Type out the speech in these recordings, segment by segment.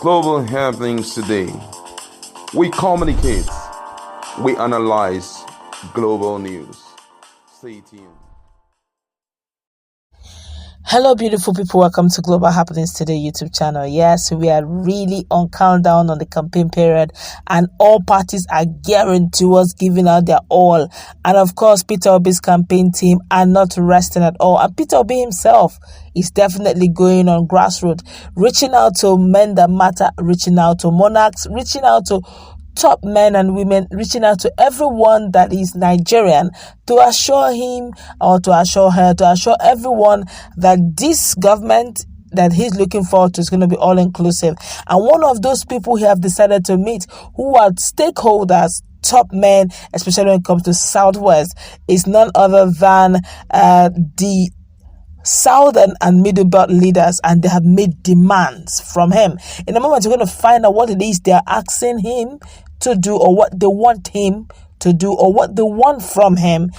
global happenings today. We communicate, we analyze global news. Stay tuned. Hello, beautiful people. Welcome to Global Happenings Today YouTube channel. Yes, we are really on countdown on the campaign period, and all parties are gearing towards giving out their all. And of course, Peter Obi's campaign team are not resting at all. And Peter Obi himself is definitely going on grassroots, reaching out to men that matter, reaching out to monarchs, reaching out to top men and women, reaching out to everyone that is Nigerian to assure him or to assure her, to assure everyone that this government that he's looking forward to is going to be all inclusive. And one of those people he have decided to meet, who are stakeholders, top men, especially when it comes to Southwest, is none other than the Southern and Middle Belt leaders, and they have made demands from him. In a moment, we're going to find out what it is they're asking him to do, or what they want him to do, or what they want from him,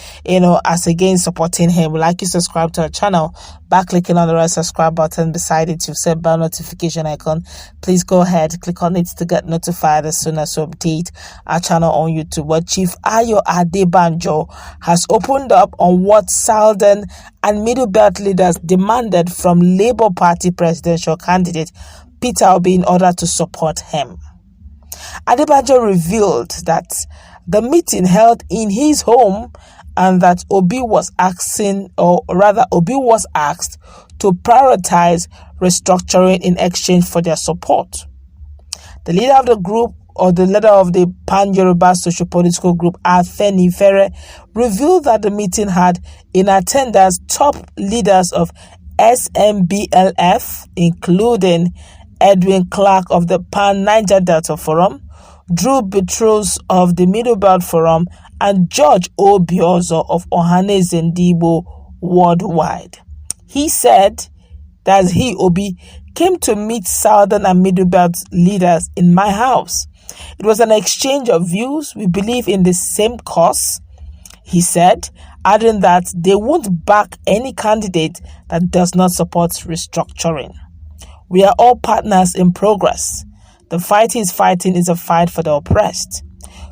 as again supporting him. We'd like you to subscribe to our channel by clicking on the red subscribe button beside it. You've set bell notification icon. Please go ahead, click on it to get notified as soon as we update our channel on YouTube. Where Chief Ayo Adebanjo has opened up on what Southern and Middle Belt leaders demanded from Labour Party presidential candidate Peter Obi in order to support him. Adebanjo revealed that the meeting held in his home, and that Obi was asked to prioritize restructuring in exchange for their support. The leader of the group, or the leader of the Pan-Yoruba socio-political group Afenifere, revealed that the meeting had in attendance top leaders of SMBLF, including Edwin Clark of the Pan-Niger Delta Forum, Drew Petros of the Middle Belt Forum, and George Obiozo of Ohaneze worldwide. He said that he, Obi, came to meet Southern and Middle Belt leaders in my house. It was an exchange of views. We believe in the same cause, he said, adding that they won't back any candidate that does not support restructuring. We are all partners in progress. The fight he's fighting is a fight for the oppressed.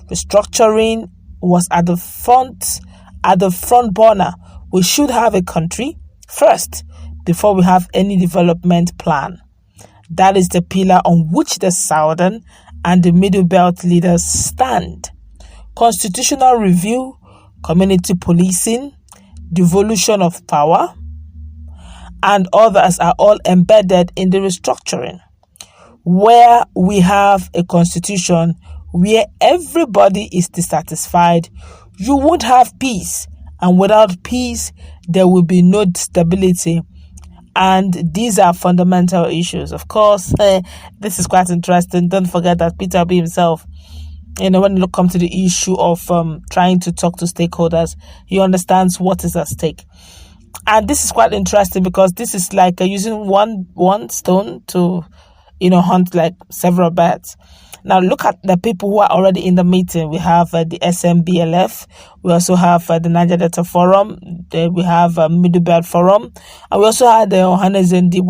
Restructuring was at the front burner. We should have a country first before we have any development plan. That is the pillar on which the Southern and the Middle Belt leaders stand. Constitutional review, community policing, devolution of power, and others are all embedded in the restructuring. Where we have a constitution where everybody is dissatisfied, you won't have peace. And without peace, there will be no stability. And these are fundamental issues. Of course, this is quite interesting. Don't forget that Peter Obi himself, when it comes to the issue of trying to talk to stakeholders, he understands what is at stake. And this is quite interesting because this is like using one stone to hunt like several birds. Now look at the people who are already in the meeting. We have the SMBLF. We also have the Niger Delta Forum. We have Middle Belt Forum. And we also have the Ohaneze and we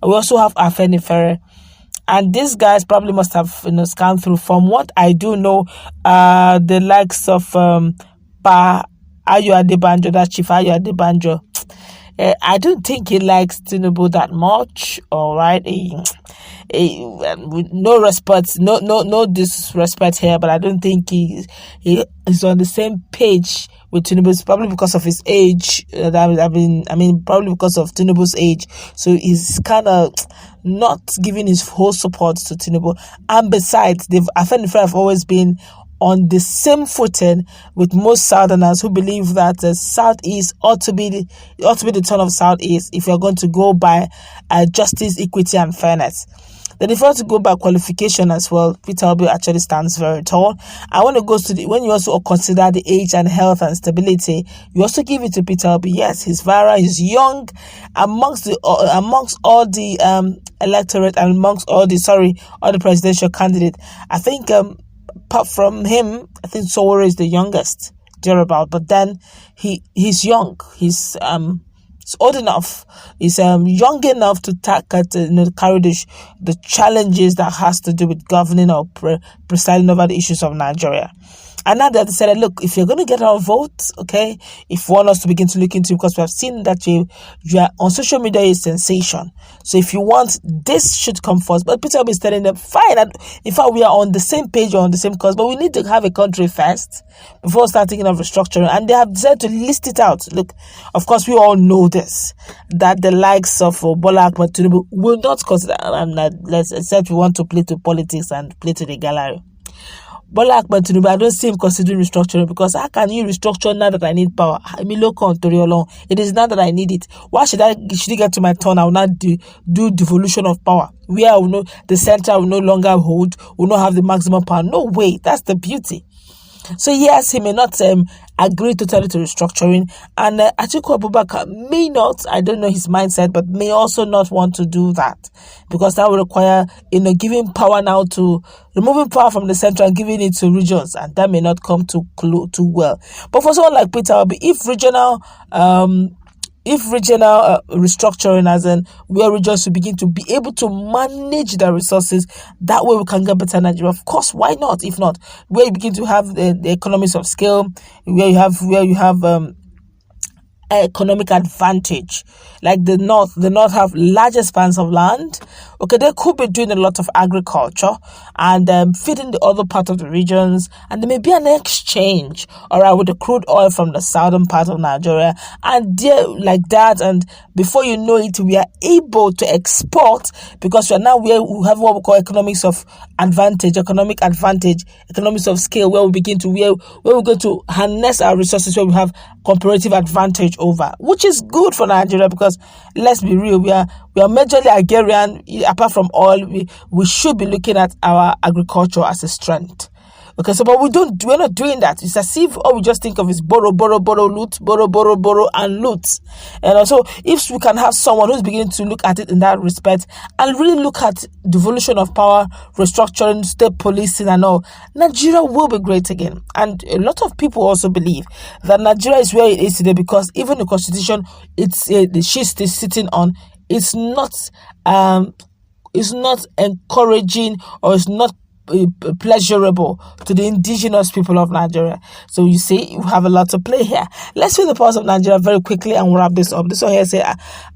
also have Afenifere. And these guys probably must have scanned through. From what I do know, the likes of Pa Ayo Adebanjo, that Chief Ayo Adebanjo, I don't think he likes Tinubu that much. All right, no respect, no disrespect here, but I don't think he is on the same page with Tinubu. It's probably because of his age. Probably because of Tinubu's age. So he's kind of not giving his whole support to Tinubu. And besides, Afenifere have always been on the same footing with most Southerners who believe that the Southeast ought to be the turn of Southeast if you're going to go by justice, equity, and fairness. Then if you want to go by qualification as well, Peter Obi actually stands very tall. And when it goes to when you also consider the age and health and stability, you also give it to Peter Obi. Yes, he's viral, he's young, amongst all the electorate and amongst all the presidential candidates. I think apart from him, I think Sowore is the youngest thereabout. But then he's young. He's He's old enough. He's young enough to carry the challenges that has to do with governing or presiding over the issues of Nigeria. And now they have decided, look, if you're going to get our vote, okay, if you want us to begin to look into, because we have seen that you are on social media is sensation. So if you want, this should come first. But Peter will be telling them, fine. And in fact, we are on the same page or on the same cause, but we need to have a country first before we start thinking of restructuring. And they have decided to list it out. Look, of course, we all know this, that the likes of Bola Ahmed Tinubu will not consider, except we want to play to politics and play to the gallery. Bola Ahmed Tinubu, I don't see him considering restructuring, because how can you restructure now that I need power? It is now that I need it. Why should it get to my turn? I will not do devolution of power, where I will know the center will no longer hold, will not have the maximum power. No way. That's the beauty. So yes, he may not agree totally to restructuring, and Atiku Abubakar may not, I don't know his mindset, but may also not want to do that, because that will require, giving power now to, removing power from the center and giving it to regions, and that may not come too well. But for someone like Peter Obi, if regional restructuring, as in where regions will begin to be able to manage their resources, that way we can get better Nigeria. Of course, why not? If not, where you begin to have the economies of scale, where you have economic advantage, like the north have large expanse of land. Okay, they could be doing a lot of agriculture and feeding the other part of the regions, and there may be an exchange, all right, with the crude oil from the southern part of Nigeria, and there like that, and before you know it, we are able to export, because we have what we call economics of scale, where we we're going to harness our resources, where we have comparative advantage over, which is good for Nigeria, because let's be real, we are majorly agrarian. Apart from oil, we should be looking at our agriculture as a strength. Okay, so but we're not doing that. It's as if all we just think of is borrow, loot, borrow, and loot. And also, if we can have someone who's beginning to look at it in that respect and really look at devolution of power, restructuring, state policing, and all, Nigeria will be great again. And a lot of people also believe that Nigeria is where it is today because even the constitution the sheet is sitting on, it's not encouraging, or it's not pleasurable to the indigenous people of Nigeria. So you see, you have a lot to play here. Let's feel the pulse of Nigeria very quickly and wrap this up. This one here say,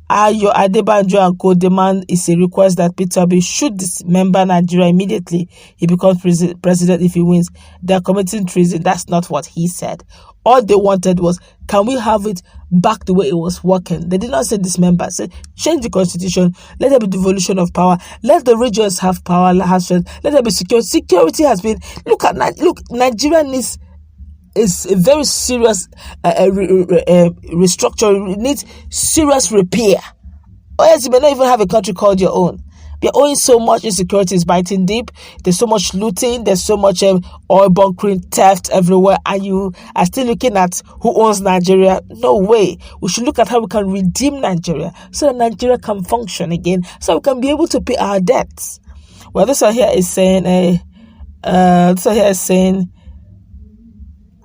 Ayo Adebanjo and co demand is a request that Peter Obi should dismember Nigeria immediately. He becomes president if he wins. They are committing treason. That's not what he said. All they wanted was, can we have it back the way it was working? They did not say dismember. They said, change the constitution. Let there be devolution of power. Let the regions have power, have strength. Let there be security. Security has been, Nigeria is a very serious restructuring. It needs serious repair. Or else you may not even have a country called your own. They're owing so much, insecurity is biting deep. There's so much looting. There's so much oil bunkering, theft everywhere. And you are still looking at who owns Nigeria. No way. We should look at how we can redeem Nigeria so that Nigeria can function again, so we can be able to pay our debts. Well, this one here is saying,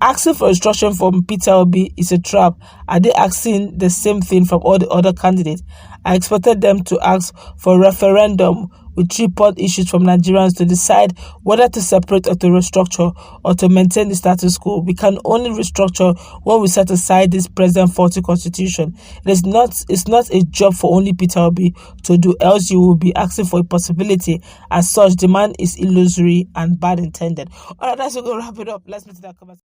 asking for instruction from Peter Obi is a trap. Are they asking the same thing from all the other candidates? I expected them to ask for a referendum with 3 important issues from Nigerians to decide whether to separate or to restructure or to maintain the status quo. We can only restructure when we set aside this present faulty constitution. It's not a job for only Peter Obi to do, else you will be asking for a possibility. As such, demand is illusory and bad intended. All right, that's going to wrap it up. Let's meet in that comment.